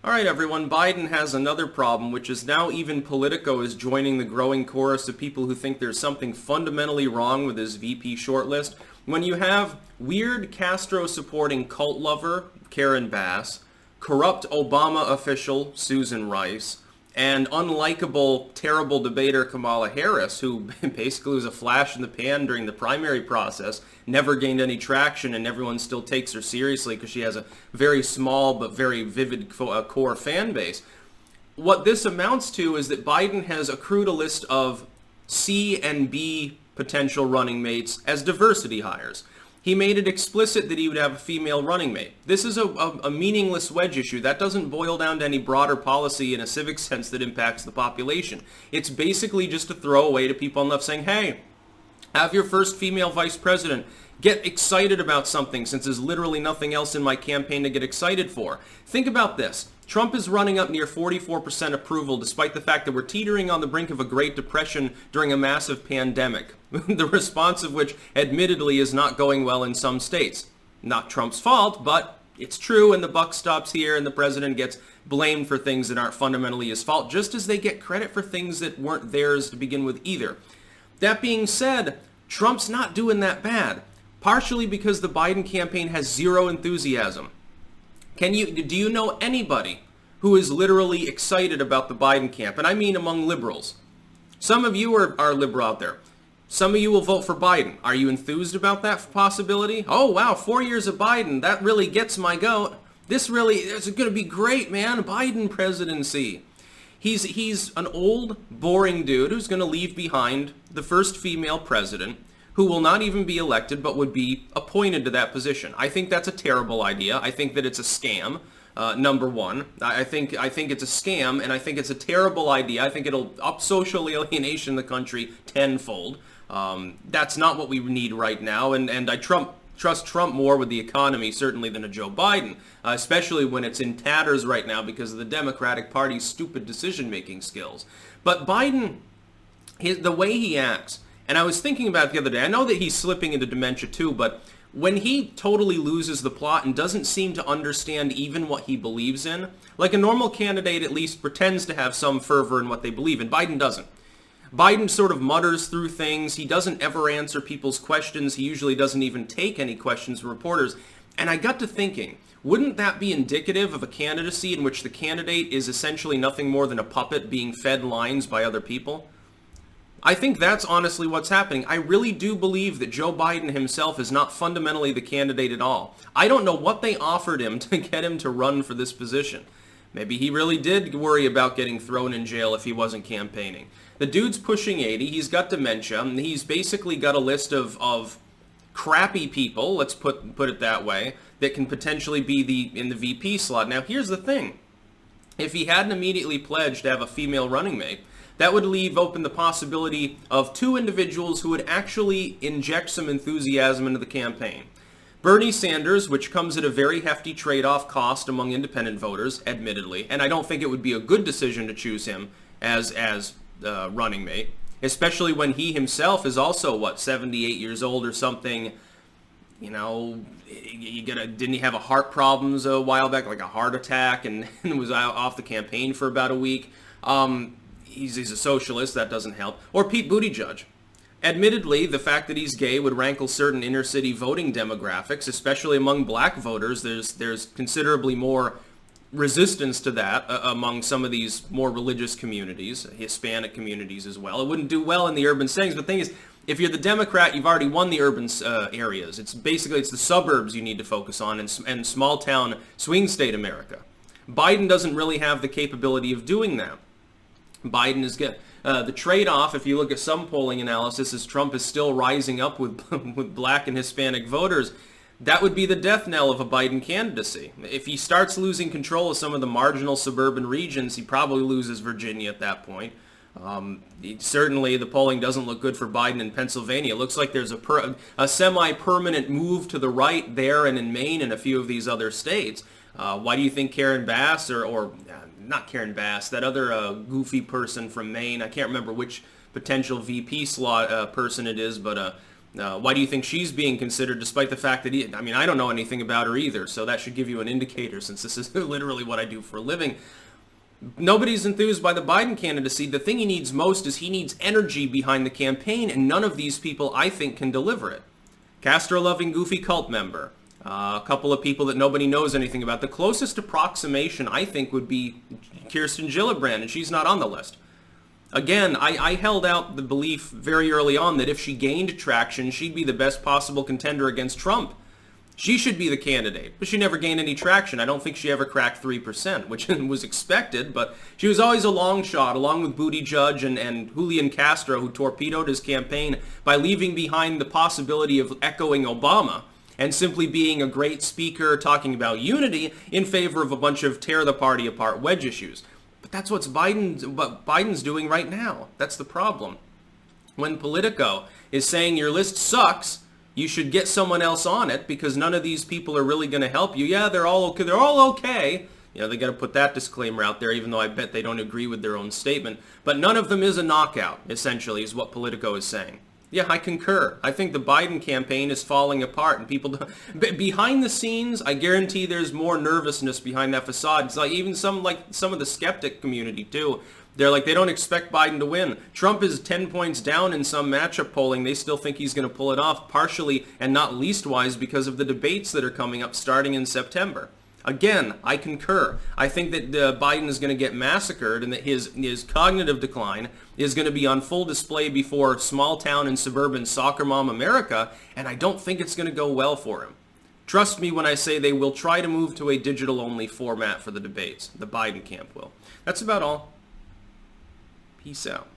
All right, everyone, Biden has another problem, which is now even Politico is joining the growing chorus of people who think there's something fundamentally wrong with his VP shortlist. When you have weird Castro-supporting cult lover Karenbass, corrupt Obama official Susan Rice, and unlikable, terrible debater Kamala Harris, who basically was a flash in the pan during the primary process, never gained any traction, and everyone still takes her seriously because she has a very small but very vivid core fan base. What this amounts to is that Biden has accrued a list of C and B potential running mates as diversity hires. He made it explicit that he would have a female running mate. This is a meaningless wedge issue. That doesn't boil down to any broader policy in a civic sense that impacts the population. It's basically just a throwaway to people on the left saying, hey, have your first female vice president. Get excited about something since there's literally nothing else in my campaign to get excited for. Think about this. Trump is running up near 44% approval despite the fact that we're teetering on the brink of a Great Depression during a massive pandemic, the response of which admittedly is not going well in some states. Not Trump's fault, but it's true, and the buck stops here and the president gets blamed for things that aren't fundamentally his fault, just as they get credit for things that weren't theirs to begin with either. That being said, Trump's not doing that bad, partially because the Biden campaign has zero enthusiasm. Do you know anybody who is literally excited about the Biden camp? And I mean among liberals. Some of you are liberal out there. Some of you will vote for Biden. Are you enthused about that possibility? Oh, wow, 4 years of Biden. That really gets my goat. It's going to be great, man. Biden presidency. He's an old, boring dude who's going to leave behind the first female president who will not even be elected but would be appointed to that position. I think that's a terrible idea. I think that it's a scam, number one. I think it's a scam, and I think it's a terrible idea. I think it'll up social alienation in the country tenfold. That's not what we need right now, and I trust Trump more with the economy, certainly, than a Joe Biden, especially when it's in tatters right now because of the Democratic Party's stupid decision-making skills. But Biden, the way he acts, and I was thinking about it the other day. I know that he's slipping into dementia too, but when he totally loses the plot and doesn't seem to understand even what he believes in, like a normal candidate at least pretends to have some fervor in what they believe in, Biden doesn't. Biden sort of mutters through things. He doesn't ever answer people's questions. He usually doesn't even take any questions from reporters. And I got to thinking, wouldn't that be indicative of a candidacy in which the candidate is essentially nothing more than a puppet being fed lines by other people? I think that's honestly what's happening. I really do believe that Joe Biden himself is not fundamentally the candidate at all. I don't know what they offered him to get him to run for this position. Maybe he really did worry about getting thrown in jail if he wasn't campaigning. The dude's pushing 80. He's got dementia. And he's basically got a list of crappy people, let's put it that way, that can potentially be in the VP slot. Now, here's the thing. If he hadn't immediately pledged to have a female running mate, that would leave open the possibility of two individuals who would actually inject some enthusiasm into the campaign. Bernie Sanders, which comes at a very hefty trade-off cost among independent voters, admittedly, and I don't think it would be a good decision to choose him as running mate, especially when he himself is also, 78 years old or something. You know, didn't he have a heart problems a while back, like a heart attack, and was off the campaign for about a week? He's a socialist, that doesn't help. Or Pete Buttigieg. Admittedly, the fact that he's gay would rankle certain inner-city voting demographics, especially among black voters. There's considerably more resistance to that among some of these more religious communities, Hispanic communities as well. It wouldn't do well in the urban settings, but the thing is, if you're the Democrat, you've already won the urban areas. It's the suburbs you need to focus on and small-town swing state America. Biden doesn't really have the capability of doing that. Biden is good. The trade-off, if you look at some polling analysis, is Trump is still rising up with black and Hispanic voters. That would be the death knell of a Biden candidacy. If he starts losing control of some of the marginal suburban regions, he probably loses Virginia at that point. Certainly, the polling doesn't look good for Biden in Pennsylvania. It looks like there's a semi-permanent move to the right there and in Maine and a few of these other states. Why do you think Karenbass or not Karenbass, that other goofy person from Maine, I can't remember which potential VP slot person it is, but Why do you think she's being considered, despite the fact that I mean, I don't know anything about her either, so that should give you an indicator, since this is literally what I do for a living. Nobody's enthused by the Biden candidacy. The thing he needs most is he needs energy behind the campaign, and none of these people, I think, can deliver it. Castro-loving goofy cult member. A couple of people that nobody knows anything about. The closest approximation, I think, would be Kirsten Gillibrand, and she's not on the list. Again, I held out the belief very early on that if she gained traction, she'd be the best possible contender against Trump. She should be the candidate, but she never gained any traction. I don't think she ever cracked 3%, which was expected, but she was always a long shot, along with Buttigieg and Julian Castro, who torpedoed his campaign by leaving behind the possibility of echoing Obama and simply being a great speaker talking about unity in favor of a bunch of tear the party apart wedge issues. But that's what Biden's doing right now. That's the problem. When Politico is saying your list sucks, you should get someone else on it because none of these people are really going to help you. Yeah, they're all okay. They're all okay. You know, they got to put that disclaimer out there, even though I bet they don't agree with their own statement. But none of them is a knockout, essentially, is what Politico is saying. Yeah, I concur. I think the Biden campaign is falling apart, and people behind the scenes, I guarantee there's more nervousness behind that facade. It's like even some of the skeptic community too. They're like, they don't expect Biden to win. Trump is 10 points down in some matchup polling. They still think he's going to pull it off, partially and not least-wise because of the debates that are coming up starting in September. Again, I concur. I think that Biden is going to get massacred and that his cognitive decline is going to be on full display before small-town and suburban soccer mom America, and I don't think it's going to go well for him. Trust me when I say they will try to move to a digital-only format for the debates. The Biden camp will. That's about all. Peace out.